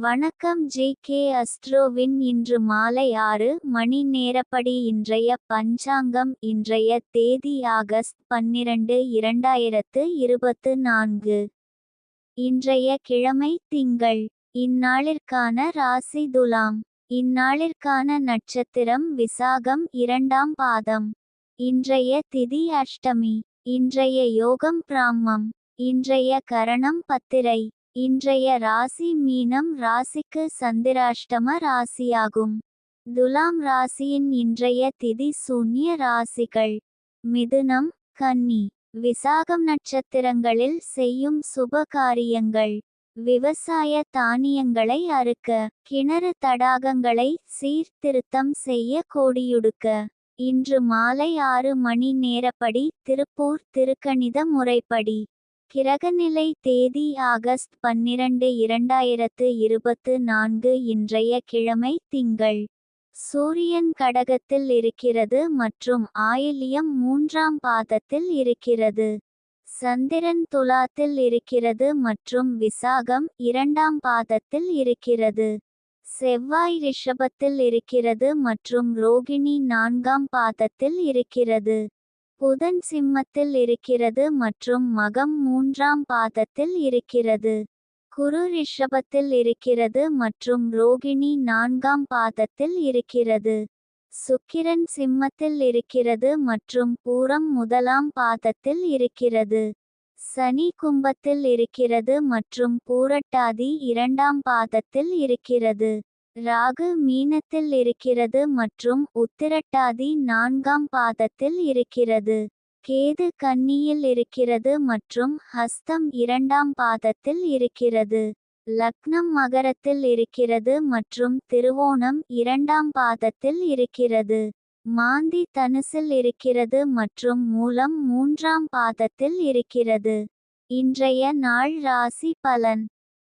வணக்கம் ஜே.கே. அஸ்ட்ரோவின் இன்று மாலை 6 மணி நேரப்படி இன்றைய பஞ்சாங்கம். இன்றைய தேதி ஆகஸ்ட் 12 2024. இன்றைய கிழமை திங்கள். இந்நாளிற்கான ராசி துலாம். இந்நாளிற்கான நட்சத்திரம் விசாகம் 2ஆம் பாதம். இன்றைய திதி அஷ்டமி. இன்றைய யோகம் பிராம்மம். இன்றைய கரணம் பத்திரை. இன்றைய ராசி மீனம் ராசிக்கு சந்திராஷ்டம ராசியாகும். துலாம் ராசியின் இன்றைய திதி சூன்ய ராசிகள்: மிதுனம், கன்னி. விசாகம் நட்சத்திரங்களில் செய்யும் சுப காரியங்கள்: விவசாய தானியங்களை அறுக்க, கிணறு தடாகங்களை சீர்திருத்தம் செய்ய, கோடியுடுக்க. இன்று மாலை 6 மணி நேரப்படி திருப்பூர் திருக்கணித முறைப்படி. கிரகநிலை தேதி ஆகஸ்ட் 12 2024. இன்றைய கிழமை திங்கள். சூரியன் கடகத்தில் இருக்கிறது மற்றும் ஆயில்யம் 3ஆம் பாதத்தில் இருக்கிறது. சந்திரன் துலாத்தில் இருக்கிறது மற்றும் விசாகம் 2ஆம் பாதத்தில் இருக்கிறது. செவ்வாய் ரிஷபத்தில் இருக்கிறது மற்றும் ரோகிணி 4ஆம் பாதத்தில் இருக்கிறது. புதன் சிம்மத்தில் இருக்கிறது மற்றும் மகம் 3ஆம் பாதத்தில் இருக்கிறது. குரு ரிஷபத்தில் இருக்கிறது மற்றும் ரோகிணி 4ஆம் பாதத்தில் இருக்கிறது. சுக்கிரன் சிம்மத்தில் இருக்கிறது மற்றும் பூரம் 1ஆம் பாதத்தில் இருக்கிறது. சனி கும்பத்தில் இருக்கிறது மற்றும் பூரட்டாதி 2ஆம் பாதத்தில் இருக்கிறது. ராகு மீனத்தில் இருக்கிறது மற்றும் உத்திரட்டாதி 4ஆம் பாதத்தில் இருக்கிறது. கேது கன்னியில் இருக்கிறது மற்றும் ஹஸ்தம் 2ஆம் பாதத்தில் இருக்கிறது. லக்னம் மகரத்தில் இருக்கிறது மற்றும் திருவோணம் 2ஆம் பாதத்தில் இருக்கிறது. மாந்தி தனுசில் இருக்கிறது மற்றும் மூலம் 3ஆம் பாதத்தில் இருக்கிறது. இன்றைய நாள் ராசி பலன்: